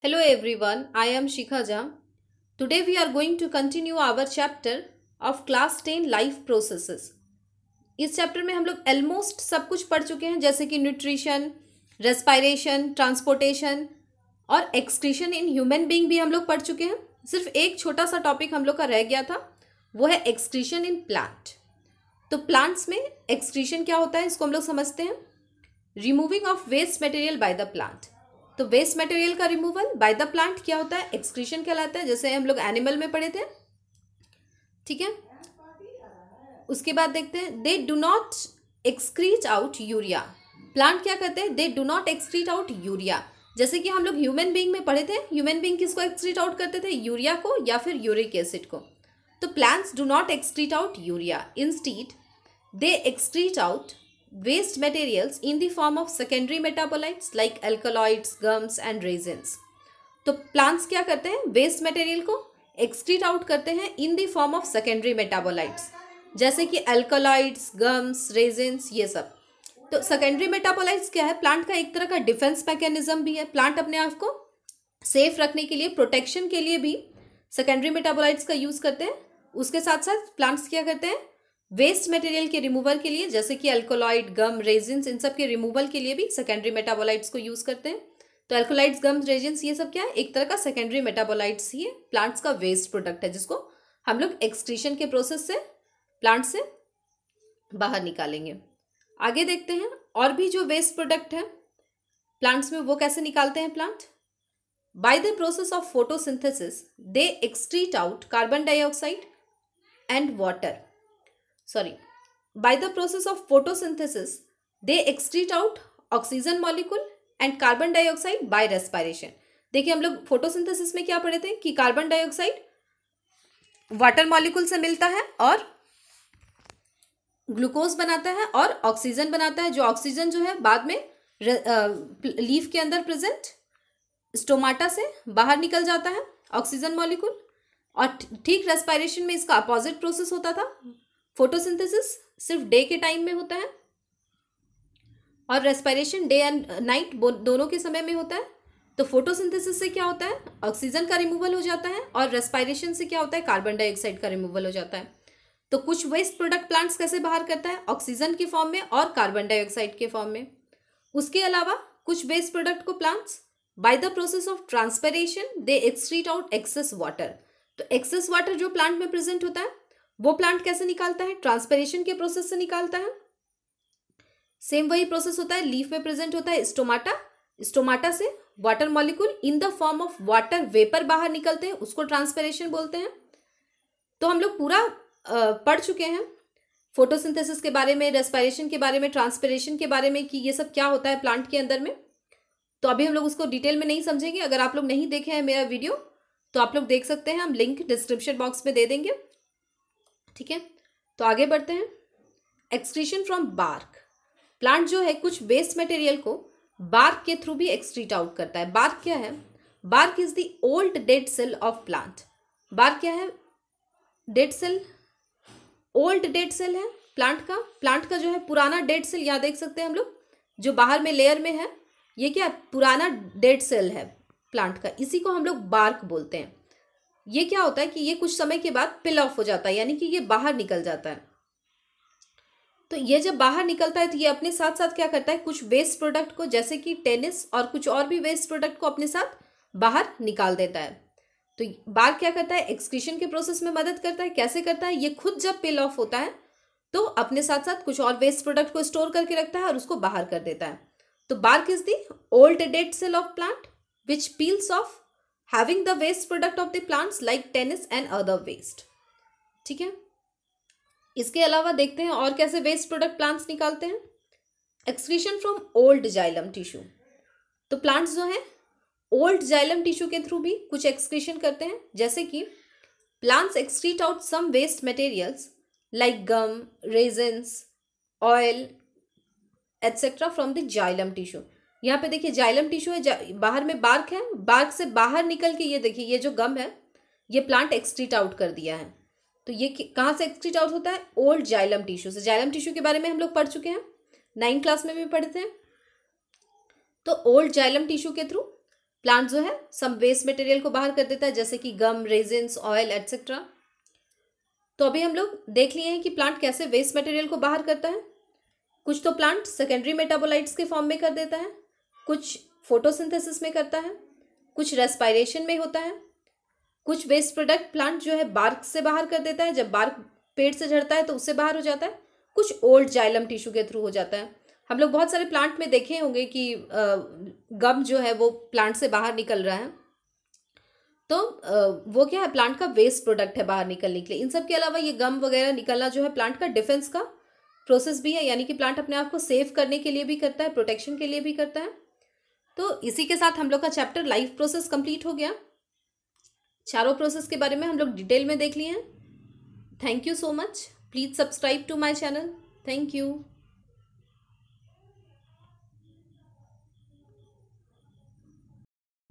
Hello everyone, I am Shikha Jha. Today we are going to continue our chapter of class 10 life processes. इस chapter में हम लोग almost सब कुछ पढ़ चुके हैं, जैसे कि न्यूट्रिशन, रेस्पिरेशन, ट्रांसपोर्टेशन और एक्सक्रीशन इन ह्यूमन बीइंग भी हम लोग पढ़ चुके हैं। सिर्फ एक छोटा सा टॉपिक हम लोग का रह गया था, वो है एक्सक्रीशन इन प्लांट। तो प्लांट्स में एक्सक्रीशन क्या होता है इसको हम लोग समझते हैं। Removing of waste material by the plant. तो वेस्ट मटेरियल का रिमूवल बाय द प्लांट क्या होता है, एक्सक्रीशन कहलाता है, जैसे हम लोग एनिमल में पढ़े थे। ठीक है, उसके बाद देखते हैं they do not excrete out urea. Plant क्या करते हैं, they do not excrete out urea. जैसे कि हम लोग ह्यूमन बीइंग में पढ़े थे, ह्यूमन बीइंग किसको एक्सक्रीट आउट करते थे, यूरिया को या फिर यूरिक एसिड को। तो plants do not excrete out urea, instead they excrete out waste materials in the form of secondary metabolites like alkaloids, gums and resins. तो plants क्या करते हैं, waste material को excrete out करते हैं in the form of secondary metabolites, जैसे कि alkaloids, gums, resins, ये सब। तो secondary metabolites क्या है, प्लांट का एक तरह का डिफेंस मैकेनिज्म भी है। प्लांट अपने आप को सेफ रखने के लिए, प्रोटेक्शन के लिए भी secondary metabolites का यूज करते हैं। उसके साथ साथ प्लांट्स क्या करते हैं, वेस्ट मटेरियल के रिमूवल के लिए, जैसे कि अल्कोलॉइड, गम, रेजिन्स, इन सब के रिमूवल के लिए भी सेकेंडरी मेटाबोलाइट्स को यूज करते हैं। तो अल्कोलॉइड्स, गम्स, रेजिन्स ये सब क्या है, एक तरह का सेकेंडरी मेटाबोलाइट्स ही है, प्लांट्स का वेस्ट प्रोडक्ट है, जिसको हम लोग एक्सक्रीशन के प्रोसेस से प्लांट से बाहर निकालेंगे। आगे देखते हैं और भी जो वेस्ट प्रोडक्ट है प्लांट्स में, वो कैसे निकालते हैं plant. By the process of photosynthesis they excrete out carbon dioxide and water. By the process of photosynthesis, they excrete out oxygen molecule and carbon dioxide by respiration. देखिए, हम लोग photosynthesis में क्या पढ़े थे कि कार्बन डाइऑक्साइड वाटर मॉलिक्यूल से मिलता है और ग्लूकोज बनाता है और ऑक्सीजन बनाता है। जो ऑक्सीजन जो है बाद में लीफ के अंदर प्रेजेंट स्टोमाटा से बाहर निकल जाता है ऑक्सीजन मॉलिक्यूल। और ठीक रेस्पिरेशन में इसका अपोजिट प्रोसेस होता था। फोटोसिंथेसिस सिर्फ डे के टाइम में होता है और रेस्पिरेशन डे एंड नाइट दोनों के समय में होता है। तो फोटोसिंथेसिस से क्या होता है, ऑक्सीजन का रिमूवल हो जाता है और रेस्पिरेशन से क्या होता है, कार्बन डाइऑक्साइड का रिमूवल हो जाता है। तो कुछ वेस्ट प्रोडक्ट प्लांट्स कैसे बाहर करता है, ऑक्सीजन के फॉर्म में और कार्बन डाइऑक्साइड के फॉर्म में। उसके अलावा कुछ वेस्ट प्रोडक्ट को plants by the process of transpiration they excrete out excess water. तो एक्सेस वाटर जो प्लांट में प्रेजेंट होता है वो प्लांट कैसे निकालता है, ट्रांसपिरेशन के प्रोसेस से निकालता है। सेम वही प्रोसेस होता है, लीफ में प्रेजेंट होता है स्टोमाटा, स्टोमाटा से water molecule in the form of water vapour बाहर निकलते हैं, उसको ट्रांसपिरेशन बोलते हैं। तो हम लोग पूरा पढ़ चुके हैं फोटोसिंथेसिस के बारे में, रेस्पिरेशन के बारे में, ट्रांसपिरेशन के बारे में कि ये सब क्या होता है प्लांट के अंदर में। तो अभी हम लोग उसको डिटेल में नहीं समझेंगे। अगर आप लोग नहीं देखे हैं मेरा वीडियो तो आप लोग देख सकते हैं, हम लिंक डिस्क्रिप्शन बॉक्स में दे देंगे। ठीक है, तो आगे बढ़ते हैं। Excretion from bark. प्लांट जो है कुछ वेस्ट मटेरियल को बार्क के थ्रू भी एक्सक्रीट आउट करता है। बार्क क्या है, bark is the old dead cell of plant. Bark क्या है, dead cell, old dead cell है प्लांट का। प्लांट का जो है पुराना डेड सेल, यहाँ देख सकते हैं हम लोग जो बाहर में लेयर में है, ये क्या पुराना डेड सेल है प्लांट का, इसी को हम लोग बार्क बोलते हैं। ये क्या होता है कि ये कुछ समय के बाद पिल ऑफ हो जाता है, यानी कि ये बाहर निकल जाता है। तो ये जब बाहर निकलता है तो ये अपने साथ साथ क्या करता है, कुछ वेस्ट प्रोडक्ट को, जैसे कि टेनिस और कुछ और भी वेस्ट प्रोडक्ट को अपने साथ बाहर निकाल देता है। तो बार्क क्या करता है, एक्सक्रीशन के प्रोसेस में मदद करता है। कैसे करता है, ये खुद जब पिल ऑफ होता है तो अपने साथ साथ कुछ और वेस्ट प्रोडक्ट को स्टोर करके रखता है और उसको बाहर कर देता है। तो bark is the old dead cell of plant which peels off having the waste product of the plants like tennis and other waste। ठीक है, इसके अलावा देखते हैं और कैसे वेस्ट प्रोडक्ट प्लांट्स निकालते हैं। Excretion from old xylem tissue. तो प्लांट्स जो है ओल्ड जाइलम टिश्यू के थ्रू भी कुछ एक्सक्रीशन करते हैं, जैसे कि plants excrete out some waste materials like gum, resins, oil etcetera from the xylem tissue. यहाँ पे देखिए जाइलम टिश्यू है, बाहर में बार्क है, बार्क से बाहर निकल के ये देखिए ये जो गम है ये प्लांट एक्सक्रीट आउट कर दिया है। तो ये कहाँ से एक्सक्रीट आउट होता है, ओल्ड जाइलम टिश्यू से। जाइलम टिश्यू के बारे में हम लोग पढ़ चुके हैं, 9th क्लास में भी पढ़े थे। तो ओल्ड जाइलम टिश्यू के थ्रू प्लांट जो है सम वेस्ट मटेरियल को बाहर कर देता है, जैसे कि गम, रेजिन्स, ऑयल एटसेट्रा। तो अभी हम लोग देख लिए हैं कि प्लांट कैसे वेस्ट मटेरियल को बाहर करता है। कुछ तो प्लांट सेकेंडरी मेटाबोलाइट्स के फॉर्म में कर देता है, कुछ फोटोसिंथेसिस में करता है, कुछ रेस्पायरेशन में होता है, कुछ वेस्ट प्रोडक्ट प्लांट जो है बार्क से बाहर कर देता है, जब बार्क पेड़ से झड़ता है तो उससे बाहर हो जाता है, कुछ ओल्ड जाइलम टिश्यू के थ्रू हो जाता है। हम लोग बहुत सारे प्लांट में देखे होंगे कि गम जो है वो प्लांट से बाहर निकल रहा है, तो वो क्या है, प्लांट का वेस्ट प्रोडक्ट है बाहर निकलने के लिए। इन सब के अलावा ये गम वगैरह निकलना जो है प्लांट का डिफेंस का प्रोसेस भी है, यानी कि प्लांट अपने आप को सेव करने के लिए भी करता है, प्रोटेक्शन के लिए भी करता है। तो इसी के साथ हम लोग का चैप्टर लाइफ प्रोसेस कंप्लीट हो गया। चारों प्रोसेस के बारे में हम लोग डिटेल में देख लिए हैं। Thank you so much. Please subscribe to my channel. Thank you.